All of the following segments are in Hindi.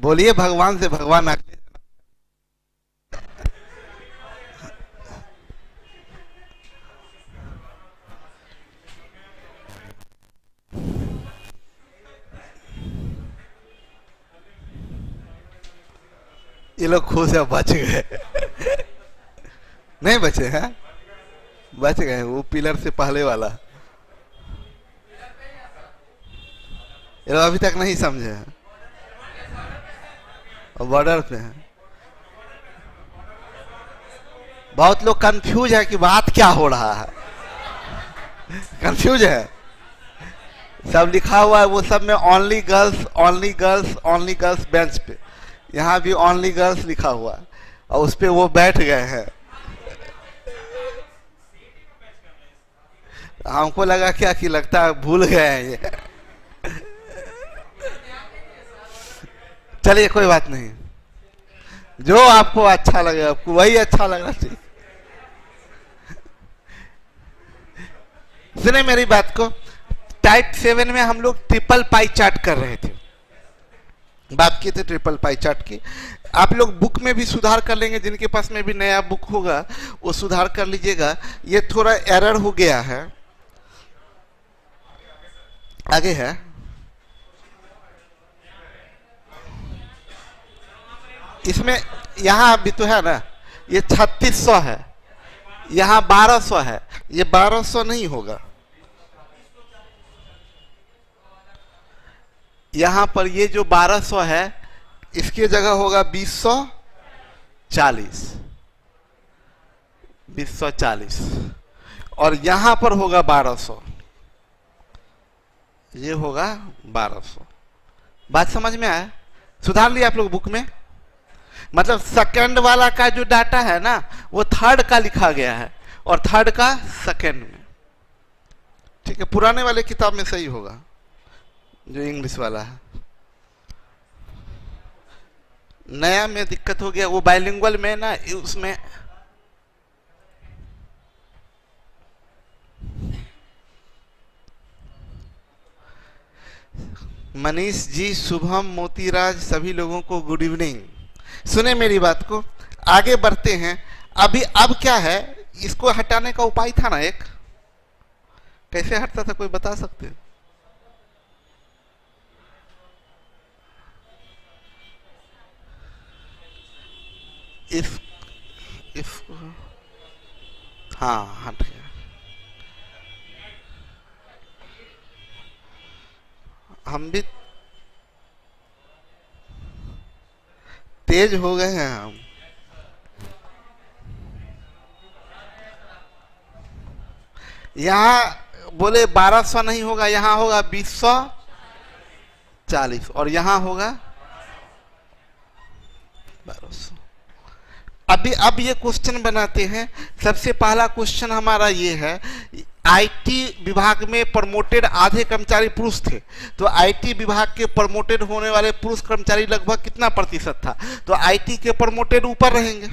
बोलिए भगवान से, भगवान अगले ये लोग खुश है, बच गए। नहीं बचे हैं, बच गए। वो पिलर से पहले वाला ये लोग अभी तक नहीं समझे हैं, और बॉर्डर पे हैं। बहुत लोग कंफ्यूज है कि बात क्या हो रहा है, कंफ्यूज है। सब लिखा हुआ है वो सब में only girls, only girls, only girls bench पे। यहाँ भी ओनली गर्ल्स लिखा हुआ है और उस पे वो बैठ गए हैं। हमको लगा क्या कि लगता है भूल गए हैं ये। चलिए कोई बात नहीं, जो आपको अच्छा लगे आपको वही अच्छा लगना चाहिए। सुने मेरी बात को, टाइप 7 में हम लोग ट्रिपल पाई चार्ट कर रहे थे, बात की थी ट्रिपल पाई चार्ट की। आप लोग बुक में भी सुधार कर लेंगे, जिनके पास में भी नया बुक होगा वो सुधार कर लीजिएगा। ये थोड़ा एरर हो गया है, आगे है। इसमें यहाँ भी तो है ना, ये 3600 है, यहाँ 1200 है, ये 1200 नहीं होगा। यहां पर ये जो 1200 है इसकी जगह होगा 2040, 2040, और यहां पर होगा 1200, ये होगा 1200। बात समझ में आया? सुधार लिया आप लोग बुक में? मतलब सेकंड वाला का जो डाटा है ना वो थर्ड का लिखा गया है और थर्ड का सेकंड में। ठीक है, पुराने वाले किताब में सही होगा जो इंग्लिश वाला है। नया में दिक्कत हो गया, वो बाइलिंगुअल में ना उसमें मनीष जी, शुभम, मोतीराज, सभी लोगों को गुड इवनिंग। सुने मेरी बात को, आगे बढ़ते हैं। अभी अब क्या है, इसको हटाने का उपाय था ना एक, कैसे हटता था कोई बता सकते? इसको हाँ हट गया। हम भी तेज हो गए हैं हम। यहाँ बोले 1200 नहीं होगा, यहाँ होगा 2040 और यहाँ होगा 1200। अभी अब ये क्वेश्चन बनाते हैं। सबसे पहला क्वेश्चन हमारा ये है, आईटी विभाग में प्रमोटेड आधे कर्मचारी पुरुष थे, तो आईटी विभाग के प्रमोटेड होने वाले पुरुष कर्मचारी लगभग कितना प्रतिशत था? तो आईटी के प्रमोटेड ऊपर रहेंगे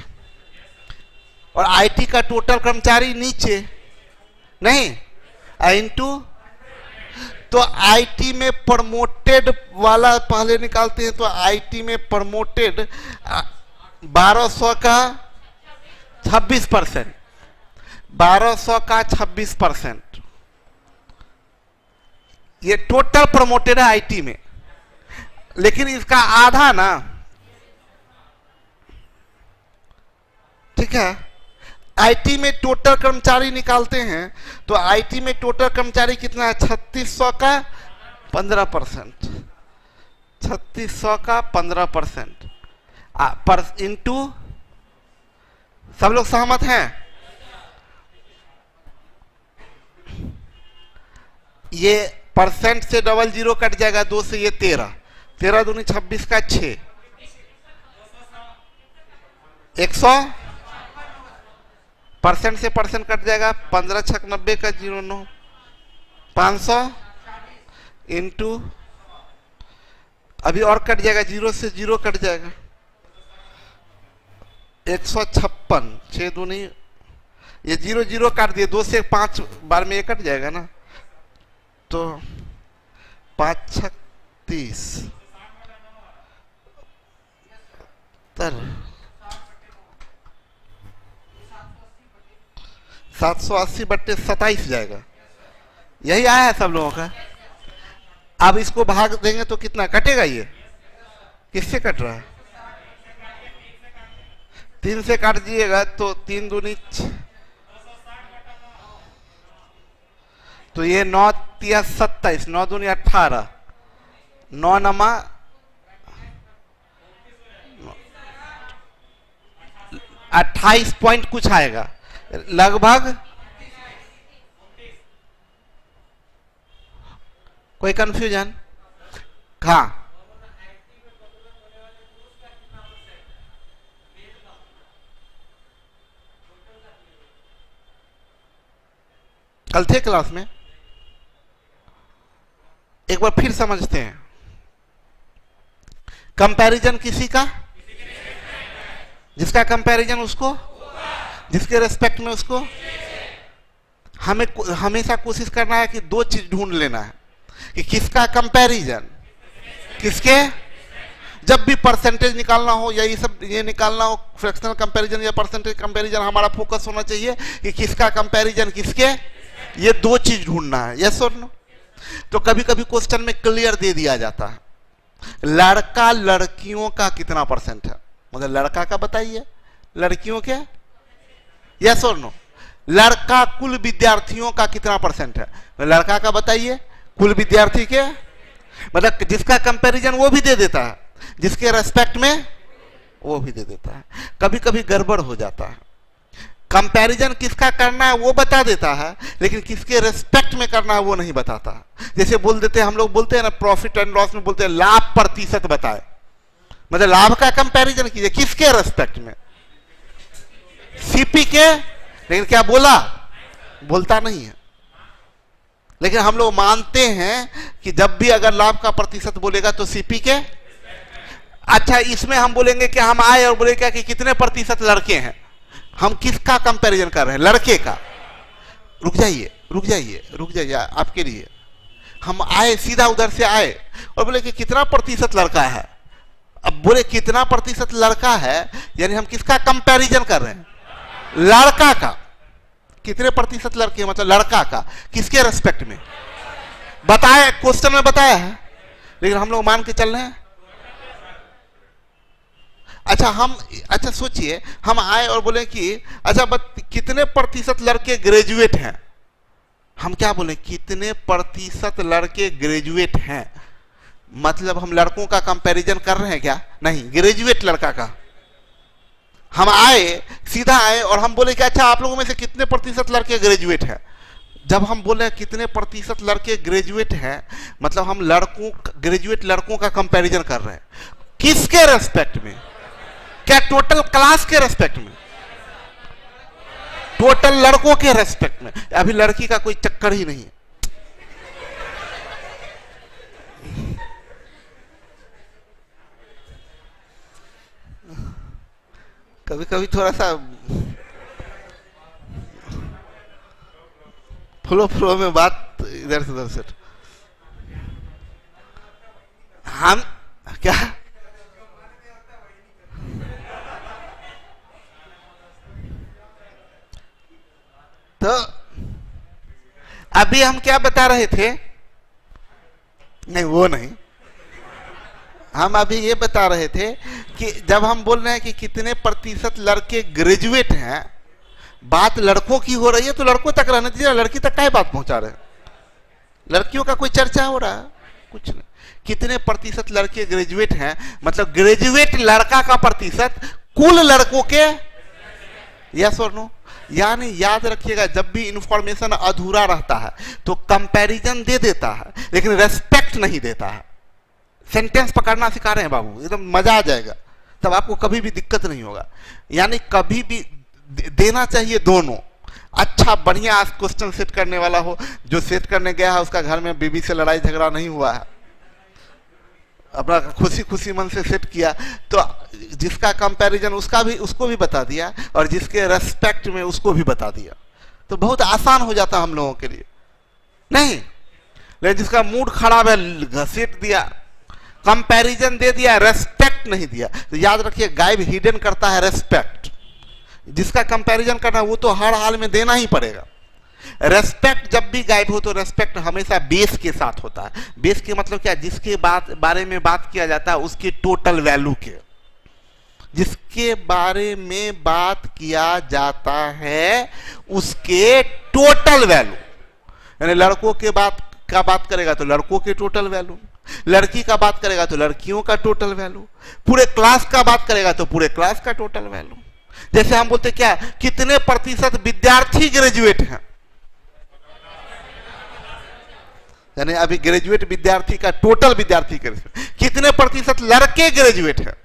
और आईटी का टोटल कर्मचारी नीचे नहीं, इनटू। तो आईटी में प्रमोटेड वाला पहले निकालते हैं, तो आईटी में प्रमोटेड 1200 का 26%, 1200 का 26%, ये टोटल प्रमोटेड है आईटी में। लेकिन इसका आधा ना, ठीक है, आईटी में टोटल कर्मचारी निकालते हैं तो आईटी में टोटल कर्मचारी कितना है? 3600 का 15%, 3600 का 15% पर इंटू। सब लोग सहमत हैं? ये परसेंट से डबल जीरो कट जाएगा, 2 से ये 13, 13 दूनी 26 का 6, 100 परसेंट से परसेंट कट जाएगा, 15 छक 90 का 09, 500 इंटू, अभी और कट जाएगा, 0 से 0 कट जाएगा, 156, 6 दूनी, ये 0 0 काट दिए, 2 से 5 बार में ये कट जाएगा ना, तो 5 छक 30, 70 780/27 जाएगा। यही आया है सब लोगों का। अब इसको भाग देंगे तो कितना कटेगा? ये किससे कट रहा है? 3 से काट दीजिएगा तो 3 दूनी, तो ये 9 3 27, 9 दूनी 18, 9 नमा 28 पॉइंट कुछ आएगा लगभग। कोई कंफ्यूजन? हाँ, कल थे क्लास में, एक बार फिर समझते हैं। कंपैरिजन किसी का, जिसका कंपैरिजन उसको, जिसके रेस्पेक्ट में उसको। हमें हमेशा कोशिश करना है कि दो चीज ढूंढ लेना है कि किसका कंपैरिजन किसके। जब भी परसेंटेज निकालना हो या ये निकालना हो, फ्रैक्शनल कंपैरिजन या परसेंटेज कंपैरिजन, हमारा फोकस होना चाहिए कि किसका कंपैरिजन किसके। ये दो चीज ढूंढना है, यस और नो। तो कभी कभी क्वेश्चन में क्लियर दे दिया जाता है, लड़का लड़कियों का कितना परसेंट है, मतलब लड़का का बताइए, लड़कियों के, यस और नो। लड़का कुल विद्यार्थियों का कितना परसेंट है, लड़का का बताइए, कुल विद्यार्थी के, मतलब जिसका कंपैरिजन वो भी दे देता है, जिसके रेस्पेक्ट में वो भी दे देता है। कभी कभी गड़बड़ हो जाता है, कंपैरिजन किसका करना है वो बता देता है, लेकिन किसके रेस्पेक्ट में करना है वो नहीं बताता। जैसे बोल देते हैं, हम लोग बोलते हैं ना प्रॉफिट एंड लॉस में बोलते हैं लाभ प्रतिशत बताए, मतलब लाभ का कंपैरिजन कीजिए किसके रेस्पेक्ट में, सीपी के। लेकिन क्या बोला, बोलता नहीं है। लेकिन हम लोग मानते हैं कि जब भी अगर लाभ का प्रतिशत बोलेगा तो सीपी के। अच्छा, इसमें हम बोलेंगे कि हम आए और बोले क्या कि कितने प्रतिशत लड़के हैं, हम किसका कंपैरिजन कर रहे हैं, लड़के का। रुक जाइए रुक जाइए रुक जाइए, आपके लिए हम आए, सीधा उधर से आए और बोले कि कितना प्रतिशत लड़का है। अब बोले कितना प्रतिशत लड़का है, यानी हम किसका कंपैरिजन कर रहे हैं, लड़का का। कितने प्रतिशत लड़के, मतलब लड़का का, किसके रेस्पेक्ट में बताया, क्वेश्चन में बताया है, लेकिन हम लोग मान के चल रहे हैं। अच्छा सोचिए, हम आए और बोले कि अच्छा कितने प्रतिशत लड़के ग्रेजुएट हैं। हम क्या बोले, कितने प्रतिशत लड़के ग्रेजुएट हैं, मतलब हम लड़कों का कंपैरिजन कर रहे हैं क्या, नहीं, ग्रेजुएट लड़का का। हम आए, सीधा आए और हम बोले कि अच्छा आप लोगों में से कितने प्रतिशत लड़के ग्रेजुएट हैं। जब हम बोले कितने प्रतिशत लड़के ग्रेजुएट हैं, मतलब हम लड़कों, ग्रेजुएट लड़कों का कंपैरिजन कर रहे हैं, किसके रेस्पेक्ट में, क्या टोटल क्लास के रेस्पेक्ट में, टोटल लड़कों के रेस्पेक्ट में। अभी लड़की का कोई चक्कर ही नहीं है। कभी कभी थोड़ा सा फ्लो में बात इधर से उधर से, हम क्या, तो अभी हम क्या बता रहे थे, नहीं वो नहीं, हम अभी ये बता रहे थे कि जब हम बोल रहे हैं कि कितने प्रतिशत लड़के ग्रेजुएट हैं, बात लड़कों की हो रही है तो लड़कों तक रहने दीजिए, लड़की तक क्या बात पहुंचा रहे हैं, लड़कियों का कोई चर्चा हो रहा है, कुछ नहीं। कितने प्रतिशत लड़के ग्रेजुएट हैं, मतलब ग्रेजुएट लड़का का प्रतिशत कुल लड़कों के, यस और नो। यानी याद रखिएगा, जब भी इंफॉर्मेशन अधूरा रहता है तो कंपैरिजन दे देता है, लेकिन रेस्पेक्ट नहीं देता है। सेंटेंस पकड़ना सिखा रहे हैं बाबू, एकदम मजा आ जाएगा, तब आपको कभी भी दिक्कत नहीं होगा। यानी कभी भी देना चाहिए दोनों। अच्छा बढ़िया क्वेश्चन सेट करने वाला हो, जो सेट करने गया है उसका घर में बीबी से लड़ाई झगड़ा नहीं हुआ है, अपना खुशी खुशी मन से सेट किया, तो जिसका कंपैरिजन उसका भी, उसको भी बता दिया, और जिसके रेस्पेक्ट में उसको भी बता दिया, तो बहुत आसान हो जाता हम लोगों के लिए, नहीं। लेकिन जिसका मूड खराब है, घसीट दिया, कंपैरिजन दे दिया, रेस्पेक्ट रेस्पेक्ट नहीं दिया। तो याद रखिए, गायब हिडन करता है रेस्पेक्ट। जिसका कंपैरिजन करना वो तो हर हाल में देना ही पड़ेगा। रेस्पेक्ट जब भी गायब हो तो रेस्पेक्ट हमेशा बेस के साथ होता है। बेस के मतलब क्या, जिसके बारे में बात किया जाता है उसकी टोटल वैल्यू के, जिसके बारे में बात किया जाता है उसके टोटल वैल्यू। यानी लड़कों के बात करेगा तो लड़कों के टोटल वैल्यू, लड़की का बात करेगा तो लड़कियों का टोटल वैल्यू, पूरे क्लास का बात करेगा तो पूरे क्लास का टोटल वैल्यू। जैसे हम बोलते क्या, कितने प्रतिशत विद्यार्थी ग्रेजुएट हैं, यानी अभी ग्रेजुएट विद्यार्थी का टोटल विद्यार्थी कितने प्रतिशत लड़के ग्रेजुएट हैं,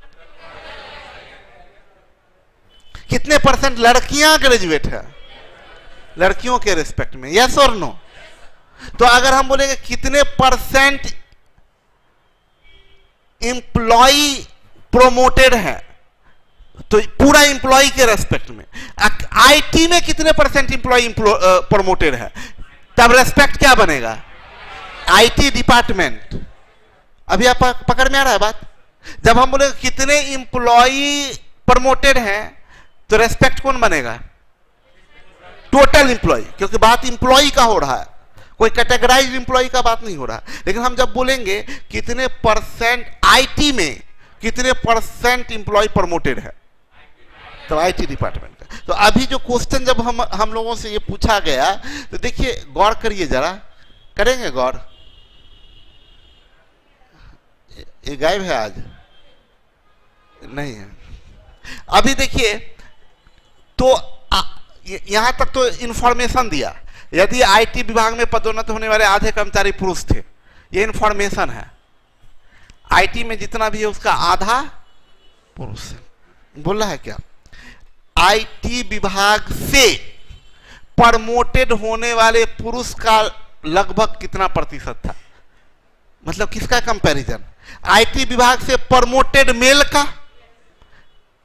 कितने परसेंट लड़कियां ग्रेजुएट है लड़कियों के रिस्पेक्ट में, यस और नो। तो अगर हम बोलेंगे कितने परसेंट इंप्लॉई प्रोमोटेड है, तो पूरा इंप्लॉई के रेस्पेक्ट में। आईटी में कितने परसेंट इंप्लॉई प्रोमोटेड है, तब रेस्पेक्ट क्या बनेगा, आईटी डिपार्टमेंट। अभी आप पकड़ में आ रहा है बात। जब हम बोले कितने इंप्लॉई प्रमोटेड हैं तो रेस्पेक्ट कौन बनेगा, टोटल इंप्लॉई, क्योंकि बात इंप्लॉई का हो रहा है, कोई कैटेगराइज इंप्लॉई का बात नहीं हो रहा। लेकिन हम जब बोलेंगे कितने परसेंट आईटी में कितने परसेंट इंप्लॉई प्रमोटेड है, तो आईटी डिपार्टमेंट का। तो अभी जो क्वेश्चन जब हम लोगों से ये पूछा गया, तो देखिए गौर करिए जरा, करेंगे गौर। ये गायब है आज, नहीं है। अभी देखिए, तो यहां तक तो इंफॉर्मेशन दिया, यदि आईटी विभाग में पदोन्नत होने वाले आधे कर्मचारी पुरुष थे, ये इंफॉर्मेशन है। आईटी में जितना भी है उसका आधा पुरुष है। बोल रहा है क्या, आईटी विभाग से प्रमोटेड होने वाले पुरुष का लगभग कितना प्रतिशत था, मतलब किसका कंपैरिजन, आईटी विभाग से प्रमोटेड मेल का,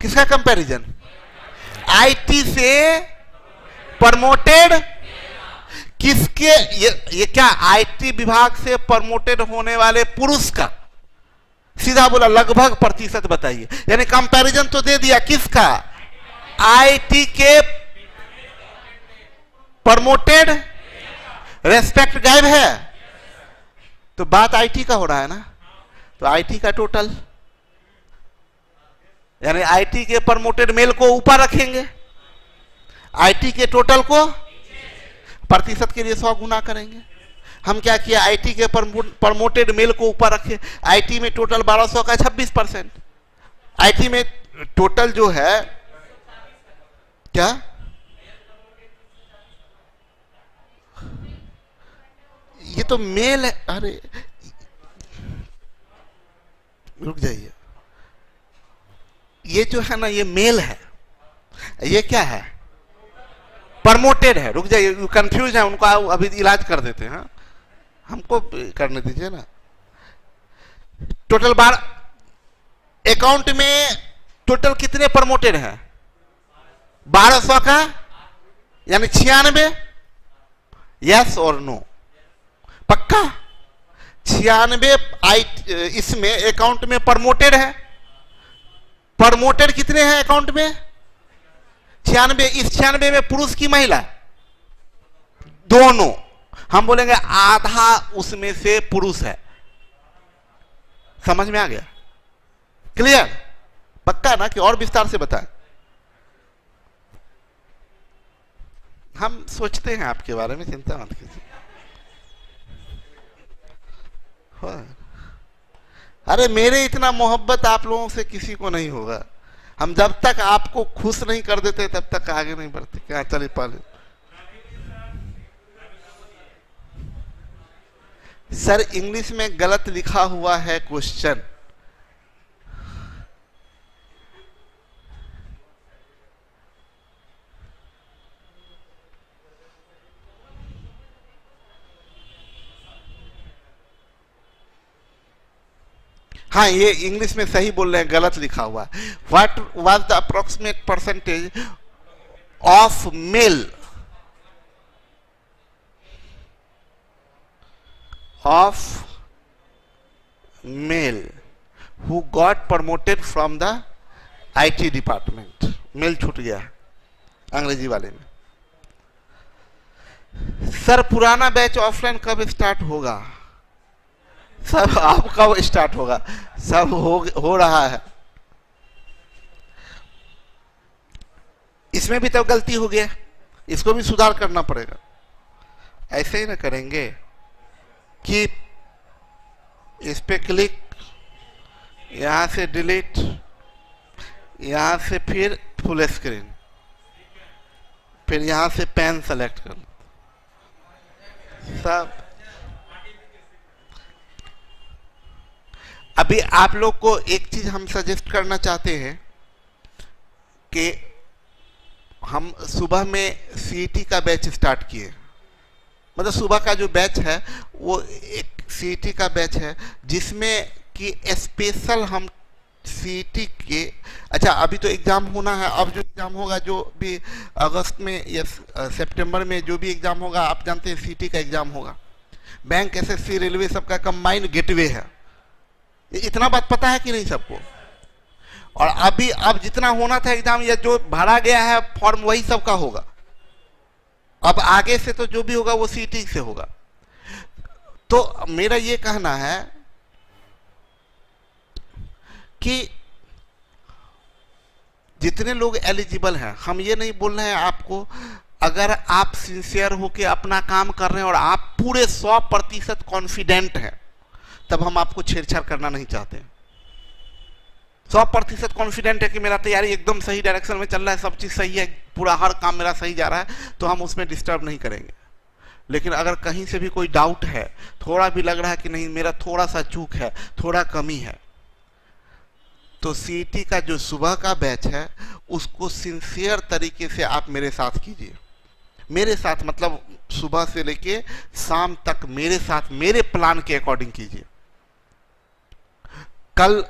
किसका कंपैरिजन, आईटी से प्रमोटेड किसके, ये क्या, आईटी विभाग से प्रमोटेड होने वाले पुरुष का, सीधा बोला लगभग प्रतिशत बताइए। यानी कंपैरिजन तो दे दिया किसका, आईटी के प्रमोटेड, रेस्पेक्ट गायब है, तो बात आईटी का हो रहा है ना, तो आईटी का टोटल, यानी आईटी के प्रमोटेड मेल को ऊपर रखेंगे, आईटी के टोटल को प्रतिशत के लिए 100 गुना करेंगे। हम क्या किया, आईटी के प्रमोटेड मेल को ऊपर रखे, आईटी में टोटल 1200 का 26%, आईटी में टोटल जो है क्या, ये तो मेल है, अरे रुक जाइए, ये जो है ना ये मेल है, ये क्या है, प्रमोटेड है। रुक जाइए, कंफ्यूज है उनको अभी इलाज कर देते हैं, हमको करने दीजिए ना। टोटल बार अकाउंट में टोटल कितने प्रमोटेड है, 1200 का, यानी 96, यस और नो, पक्का 96 इसमें अकाउंट में प्रमोटेड है। प्रमोटेड कितने हैं अकाउंट में, 96। इस 96 में पुरुष की महिला दोनों, हम बोलेंगे आधा उसमें से पुरुष है। समझ में आ गया, क्लियर, पक्का ना कि और विस्तार से बताएं। हम सोचते हैं आपके बारे में, चिंता मत कीजिए। अरे मेरे इतना मोहब्बत आप लोगों से किसी को नहीं होगा। हम जब तक आपको खुश नहीं कर देते तब तक आगे नहीं बढ़ते। क्या चले पाले सर, इंग्लिश में गलत लिखा हुआ है क्वेश्चन। हाँ, ये इंग्लिश में सही बोल रहे हैं, गलत लिखा हुआ। What was the approximate percentage of male who got promoted from the IT department. Male छूट गया अंग्रेजी वाले में। सर पुराना बैच ऑफलाइन कब स्टार्ट होगा? सब आप कब स्टार्ट होगा? सब हो रहा है। इसमें भी तो गलती हो गया, इसको भी सुधार करना पड़ेगा। ऐसे ही ना करेंगे कि इस पे क्लिक, यहां से डिलीट, यहां से फिर फुल स्क्रीन, फिर यहां से पेन सेलेक्ट कर लो सब। अभी आप लोग को एक चीज हम सजेस्ट करना चाहते हैं कि हम सुबह में सीईटी का बैच स्टार्ट किए। मतलब सुबह का जो बैच है वो एक सीईटी का बैच है जिसमें कि स्पेशल हम सीईटी के, अच्छा अभी तो एग्जाम होना है, अब जो एग्जाम होगा जो भी अगस्त में या सितंबर में जो भी एग्जाम होगा, आप जानते हैं सीईटी का एग्जाम होगा। बैंक, एसएससी, रेलवे सबका कंबाइंड गेटवे है। इतना बात पता है कि नहीं सबको? और अभी अब जितना होना था एग्जाम या जो भरा गया है फॉर्म वही सबका होगा। अब आगे से तो जो भी होगा वो सीईटी से होगा। तो मेरा ये कहना है कि जितने लोग एलिजिबल हैं, हम ये नहीं बोल रहे हैं आपको, अगर आप सिंसियर होके अपना काम कर रहे हैं और आप पूरे 100% कॉन्फिडेंट हैं, तब हम आपको छेड़छाड़ करना नहीं चाहते। 100% कॉन्फिडेंट है कि मेरा तैयारी एकदम सही डायरेक्शन में चल रहा है, सब चीज सही है, पूरा हर काम मेरा सही जा रहा है, तो हम उसमें डिस्टर्ब नहीं करेंगे। लेकिन अगर कहीं से भी कोई डाउट है, थोड़ा भी लग रहा है कि नहीं मेरा थोड़ा सा चूक है, थोड़ा कमी है, तो सीईटी का जो सुबह का बैच है उसको सिंसियर तरीके से आप मेरे साथ कीजिए। मेरे साथ मतलब सुबह से लेके शाम तक मेरे साथ, मेरे प्लान के अकॉर्डिंग कीजिए कल।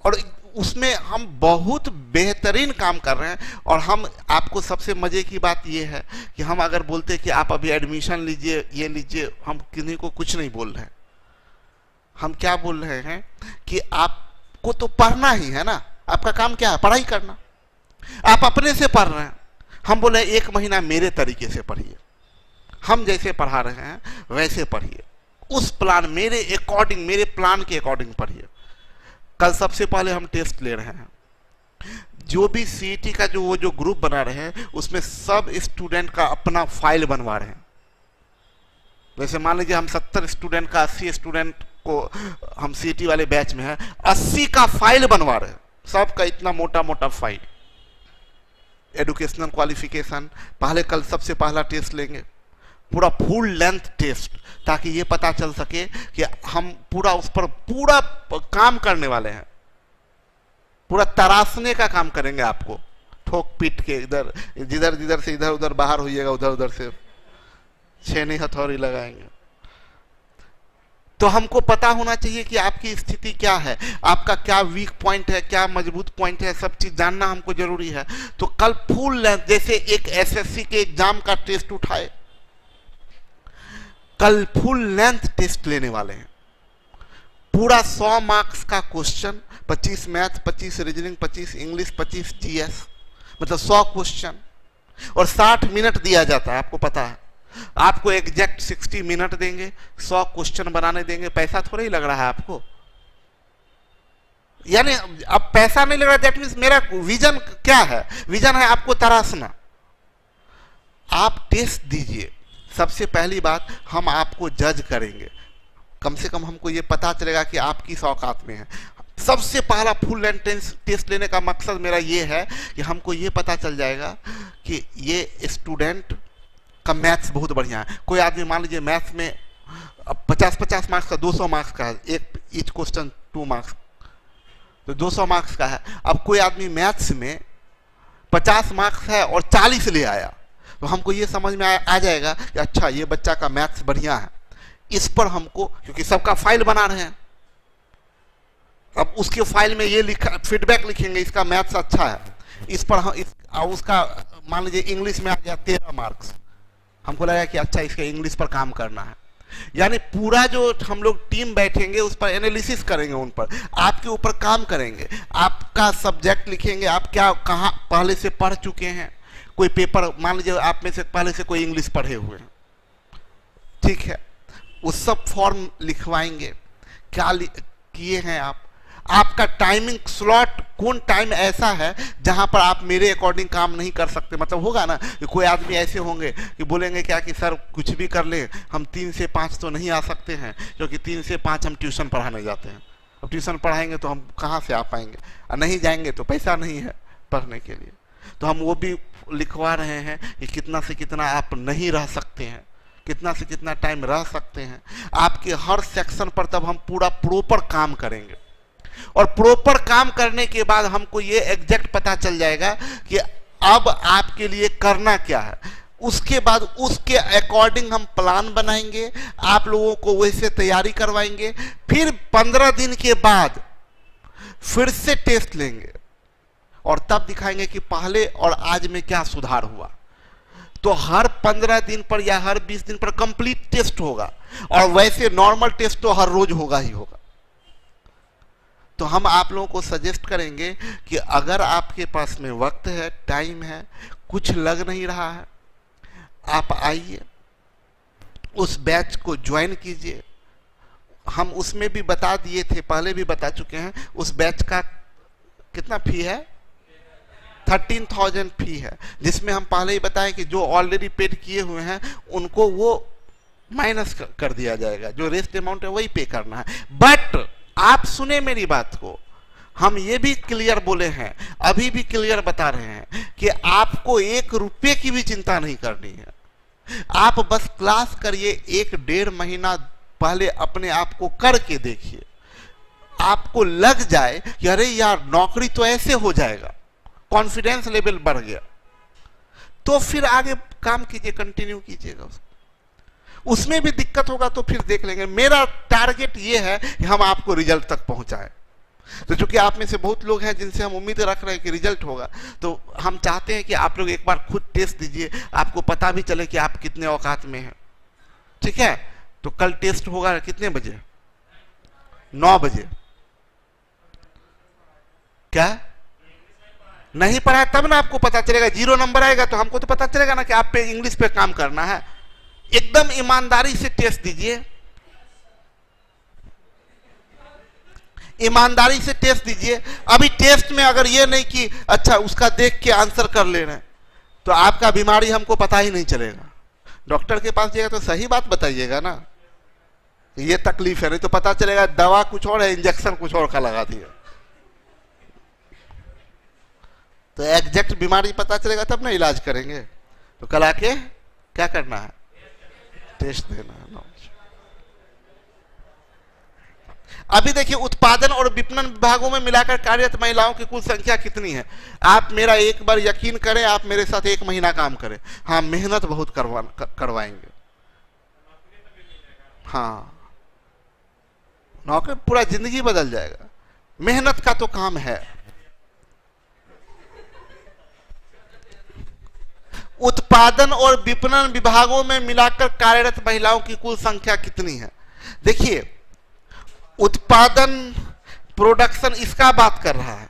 और उसमें हम बहुत बेहतरीन काम कर रहे हैं। और हम आपको सबसे मजे की बात यह है कि हम अगर बोलते हैं कि आप अभी एडमिशन लीजिए, ये लीजिए, हम किसी को कुछ नहीं बोल रहे हैं। हम क्या बोल रहे हैं कि आपको तो पढ़ना ही है ना, आपका काम क्या है? पढ़ाई करना। आप अपने से पढ़ रहे हैं, हम बोले 1 महीना मेरे तरीके से पढ़िए, हम जैसे पढ़ा रहे हैं वैसे पढ़िए, उस प्लान मेरे अकॉर्डिंग, मेरे प्लान के अकॉर्डिंग पढ़िए। कल सबसे पहले हम टेस्ट ले रहे हैं। जो भी सीईटी का वो जो ग्रुप बना रहे हैं उसमें सब स्टूडेंट का अपना फाइल बनवा रहे हैं। जैसे मान लीजिए हम 70 स्टूडेंट का 80 स्टूडेंट को हम सीईटी वाले बैच में है, 80 का फाइल बनवा रहे हैं, सबका इतना मोटा मोटा फाइल। एजुकेशनल क्वालिफिकेशन पहले, कल सबसे पहला टेस्ट लेंगे, पूरा फुल लेंथ टेस्ट, ताकि ये पता चल सके कि हम पूरा उस पर पूरा काम करने वाले हैं। पूरा तराशने का काम करेंगे आपको, ठोक पीट के, इधर जिधर जिधर से इधर उधर बाहर होइएगा, उधर उधर से छेनी हथौड़ी लगाएंगे। तो हमको पता होना चाहिए कि आपकी स्थिति क्या है, आपका क्या वीक पॉइंट है, क्या मजबूत पॉइंट है, सब चीज जानना हमको जरूरी है। तो कल फुल लेंथ, जैसे एक एसएससी के एग्जाम का टेस्ट उठाए, कल फुल लेंथ टेस्ट लेने वाले हैं। पूरा 100 मार्क्स का question, 25 math, 25 reasoning, 25 English, 25 GS, मतलब 100 क्वेश्चन, और 60 मिनट दिया जाता है। आपको पता है, आपको एग्जैक्ट 60 मिनट देंगे, 100 क्वेश्चन बनाने देंगे। पैसा थोड़ा ही लग रहा है आपको, यानी अब पैसा नहीं लग रहा, दैट मीन्स मेरा विजन क्या है? विजन है आपको तराशना। आप टेस्ट दीजिए, सबसे पहली बात हम आपको जज करेंगे, कम से कम हमको ये पता चलेगा कि आप किस औकात में हैं। सबसे पहला फुल लेंथ टेस्ट लेने का मकसद मेरा ये है कि हमको ये पता चल जाएगा कि ये स्टूडेंट का मैथ्स बहुत बढ़िया है। कोई आदमी मान लीजिए मैथ्स में 50-50 मार्क्स का, 200 मार्क्स का है, एक ईच क्वेश्चन 2 मार्क्स, तो 200 मार्क्स का है। अब कोई आदमी मैथ्स में 50 मार्क्स है और 40 ले आया, तो हमको ये समझ में आ जाएगा कि अच्छा ये बच्चा का मैथ्स बढ़िया है। इस पर हमको, क्योंकि सबका फाइल बना रहे हैं, अब उसके फाइल में ये लिखा, फीडबैक लिखेंगे इसका मैथ्स अच्छा है, इस पर हम उसका मान लीजिए इंग्लिश में आ गया 13 मार्क्स, हमको लगा कि अच्छा इसके इंग्लिश पर काम करना है। यानी पूरा जो हम लोग टीम बैठेंगे उस पर एनालिसिस करेंगे, उन पर आपके ऊपर काम करेंगे, आपका सब्जेक्ट लिखेंगे, आप क्या कहाँ पहले से पढ़ चुके हैं, कोई पेपर मान लीजिए आप में से पहले से कोई इंग्लिश पढ़े हुए हैं, ठीक है, उस सब फॉर्म लिखवाएंगे, क्या किए हैं आप, आपका टाइमिंग स्लॉट कौन टाइम ऐसा है जहां पर आप मेरे अकॉर्डिंग काम नहीं कर सकते। मतलब होगा ना कि कोई आदमी ऐसे होंगे कि बोलेंगे क्या कि सर कुछ भी कर ले, हम 3 से 5 तो नहीं आ सकते हैं, क्योंकि 3 से 5 हम ट्यूशन पढ़ाने जाते हैं, अब ट्यूशन पढ़ाएंगे तो हम कहाँ से आ पाएंगे, और नहीं जाएंगे तो पैसा नहीं है पढ़ने के लिए। तो हम वो भी लिखवा रहे हैं कि कितना से कितना आप नहीं रह सकते हैं, कितना से कितना टाइम रह सकते हैं। आपके हर सेक्शन पर तब हम पूरा प्रॉपर काम करेंगे, और प्रॉपर काम करने के बाद हमको ये एग्जैक्ट पता चल जाएगा कि अब आपके लिए करना क्या है। उसके बाद उसके अकॉर्डिंग हम प्लान बनाएंगे, आप लोगों को वैसे तैयारी करवाएंगे, फिर 15 दिन के बाद फिर से टेस्ट लेंगे और तब दिखाएंगे कि पहले और आज में क्या सुधार हुआ। तो हर 15 दिन पर या हर 20 दिन पर कंप्लीट टेस्ट होगा, और वैसे नॉर्मल टेस्ट तो हर रोज होगा ही होगा। तो हम आप लोगों को सजेस्ट करेंगे कि अगर आपके पास में वक्त है, टाइम है, कुछ लग नहीं रहा है, आप आइए, उस बैच को ज्वाइन कीजिए। हम उसमें भी बता दिए थे, पहले भी बता चुके हैं, उस बैच का कितना फी है, 13,000 फी है, जिसमें हम पहले ही बताएं कि जो ऑलरेडी पेड किए हुए हैं उनको वो माइनस कर दिया जाएगा, जो रेस्ट अमाउंट है वही पे करना है। बट आप सुने मेरी बात को, हम ये भी क्लियर बोले हैं, अभी भी क्लियर बता रहे हैं कि आपको 1 रुपये की भी चिंता नहीं करनी है। आप बस क्लास करिए, 1-1.5 महीना पहले अपने आप को करके देखिए, आपको लग जाए कि अरे यार नौकरी तो ऐसे हो जाएगा, कॉन्फिडेंस लेवल बढ़ गया, तो फिर आगे काम कीजिए, कंटिन्यू कीजिएगा उसको। उसमें भी दिक्कत होगा तो फिर देख लेंगे। मेरा टारगेट ये है कि हम आपको रिजल्ट तक पहुंचाएं। तो चूंकि आप में से बहुत लोग हैं जिनसे हम उम्मीद रख रहे हैं कि रिजल्ट होगा, तो हम चाहते हैं कि आप लोग एक बार खुद टेस्ट दीजिए, आपको पता भी चले कि आप कितने औकात में हैं, ठीक है। तो कल टेस्ट होगा कितने बजे, 9 बजे। क्या नहीं पढ़ा तब ना आपको पता चलेगा, 0 नंबर आएगा तो हमको तो पता चलेगा ना कि आप पे इंग्लिश पे काम करना है। एकदम ईमानदारी से टेस्ट दीजिए, ईमानदारी से टेस्ट दीजिए। अभी टेस्ट में अगर ये नहीं कि अच्छा उसका देख के आंसर कर ले रहे हैं, तो आपका बीमारी हमको पता ही नहीं चलेगा। डॉक्टर के पास जाएगा तो सही बात बताइएगा ना, ये तकलीफ है, नहीं तो पता चलेगा दवा कुछ और है, इंजेक्शन कुछ और का लगा दिया। तो एग्जैक्ट बीमारी पता चलेगा तब ना इलाज करेंगे। तो कल आके क्या करना है, टेस्ट देना है। अभी देखिए उत्पादन और विपणन विभागों में मिलाकर कार्यरत महिलाओं की कुल संख्या कितनी है। आप मेरा एक बार यकीन करें, आप मेरे साथ 1 महीना काम करें, हाँ मेहनत बहुत करवाएंगे, हाँ नौकरी पूरा जिंदगी बदल जाएगा। मेहनत का तो काम है। उत्पादन और विपणन विभागों में मिलाकर कार्यरत महिलाओं की कुल संख्या कितनी है। देखिए उत्पादन प्रोडक्शन इसका बात कर रहा है,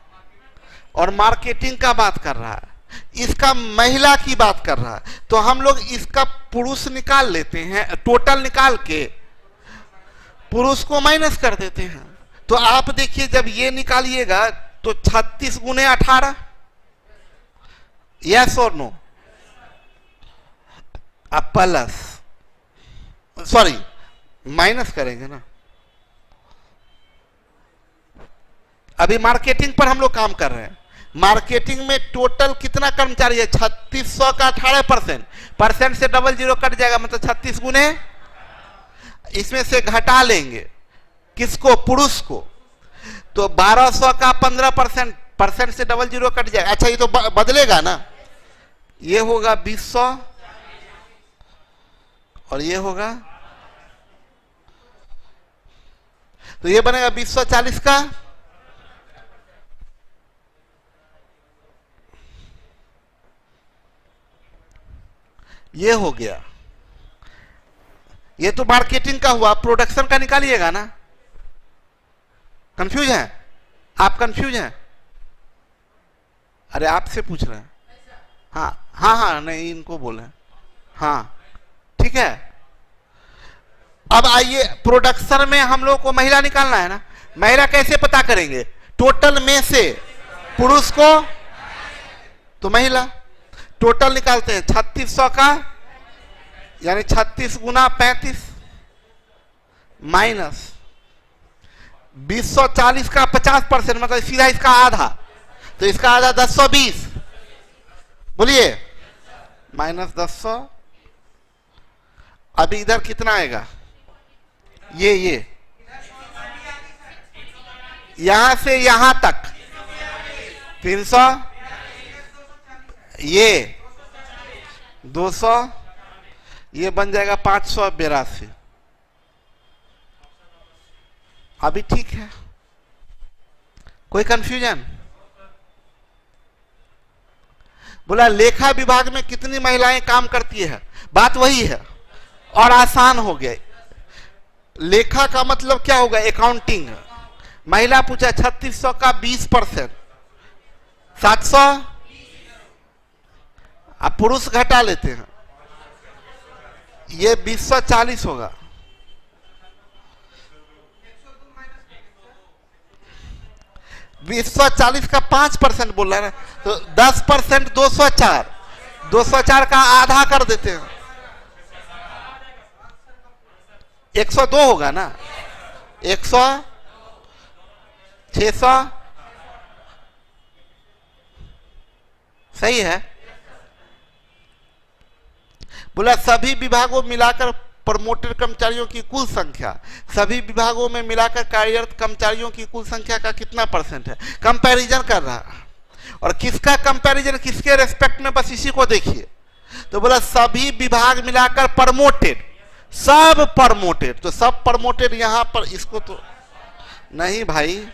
और मार्केटिंग का बात कर रहा है, इसका महिला की बात कर रहा है। तो हम लोग इसका पुरुष निकाल लेते हैं, टोटल निकाल के पुरुष को माइनस कर देते हैं। तो आप देखिए जब ये निकालिएगा तो 36 गुने 18, यस और नो, आप प्लस सॉरी माइनस करेंगे ना। अभी मार्केटिंग पर हम लोग काम कर रहे हैं। मार्केटिंग में टोटल कितना कर्मचारी है, 3600 का 18%, परसेंट से 00 कट जाएगा, मतलब 36 गुने, इसमें से घटा लेंगे किसको, पुरुष को, तो 1200 का 15%, परसेंट से 00 कट जाएगा। अच्छा ये तो बदलेगा ना, ये होगा 2000 और ये होगा, तो ये बनेगा 2040 का, ये हो गया, ये तो मार्केटिंग का हुआ, प्रोडक्शन का निकालिएगा ना। कंफ्यूज है आप? कंफ्यूज हैं? अरे आपसे पूछ रहे हैं। हाँ हाँ हाँ, नहीं इनको बोले। हाँ ठीक है। अब आइए, प्रोडक्शन में हम लोग को महिला निकालना है ना। महिला कैसे पता करेंगे? टोटल में से पुरुष को तो महिला, टोटल निकालते हैं 3600 का, यानी 36 गुना 35 माइनस 240 का 50%, मतलब सीधा इसका आधा, तो इसका आधा 1020, बोलिए माइनस 1000। अभी इधर कितना आएगा? ये यहां से यहां तक 300, ये 200, ये बन जाएगा 582। अभी ठीक है? कोई कंफ्यूजन? बोला लेखा विभाग में कितनी महिलाएं काम करती है, बात वही है और आसान हो गया। लेखा का मतलब क्या होगा? अकाउंटिंग। महिला पूछा 3600 का 20%, 700। अब पुरुष घटा लेते हैं, ये 240 होगा। $240 का 5% बोल रहा है ना, तो 10% 204, 204 का आधा कर देते हैं, 102 होगा ना। 100, 600, सही है। बोला सभी विभागों मिलाकर प्रमोटेड कर्मचारियों की कुल संख्या, सभी विभागों में मिलाकर कार्यरत कर्मचारियों की कुल संख्या का कितना % है? कंपैरिजन कर रहा, और किसका कंपैरिजन किसके रेस्पेक्ट में, बस इसी को देखिए। तो बोला सभी विभाग मिलाकर प्रमोटेड, सब प्रमोटेड, तो सब प्रमोटेड यहां पर, इसको तो नहीं भाई,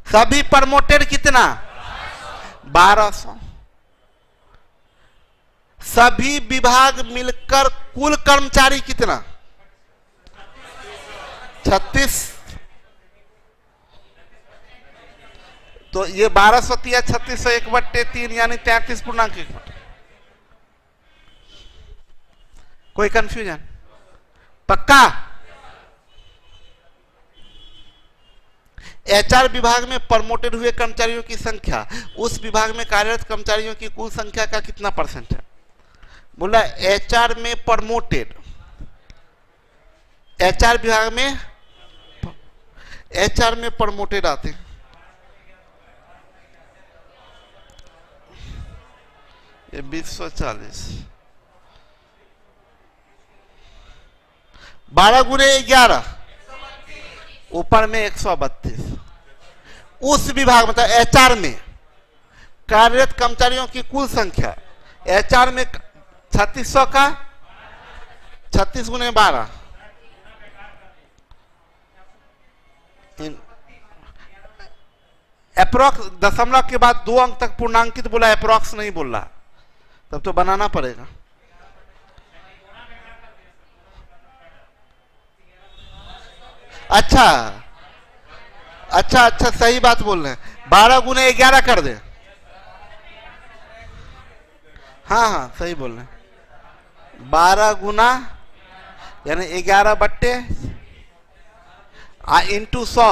सभी प्रमोटेड कितना? 1200। सभी विभाग मिलकर कुल कर्मचारी कितना? 36। तो ये 1200 या 3600 1/3 यानी 33.1। कोई कंफ्यूजन? पक्का? एचआर विभाग में प्रमोटेड हुए कर्मचारियों की संख्या उस विभाग में कार्यरत कर्मचारियों की कुल संख्या का कितना % है? बोला एचआर में प्रमोटेड, एचआर विभाग में, एचआर में प्रमोटेड आते हैं, ये 240, 12 गुणे 11, ऊपर में 132। उस विभाग मतलब एचआर में कार्यरत कर्मचारियों की कुल संख्या, एचआर में 3600 का 36 गुणे 12, अप्रोक्स दशमलव के बाद 2 अंक तक पूर्णांकित बोला, अप्रोक्स नहीं बोल रहा, तब तो बनाना पड़ेगा। अच्छा अच्छा अच्छा, सही बात बोल रहे हैं, 12 गुणे 11 कर दे। हाँ हाँ सही बोल रहे हैं, 12 गुना यानी 11 इंटू 100,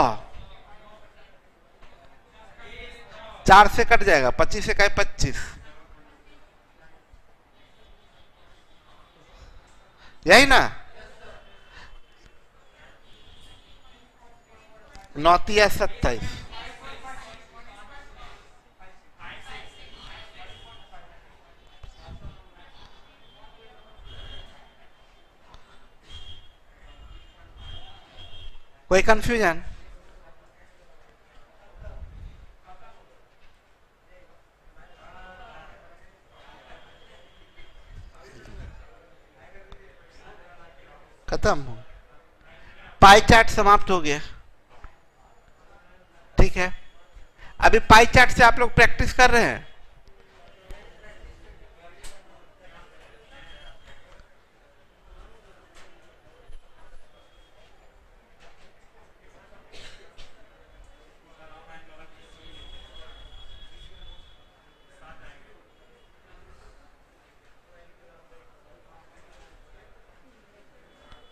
4 से कट जाएगा, 25 से का 25, यही ना। 9 या 27, कोई कंफ्यूजन? खत्म हो, पाई चार्ट समाप्त हो गया। ठीक है, अभी पाई चार्ट से आप लोग प्रैक्टिस कर रहे हैं।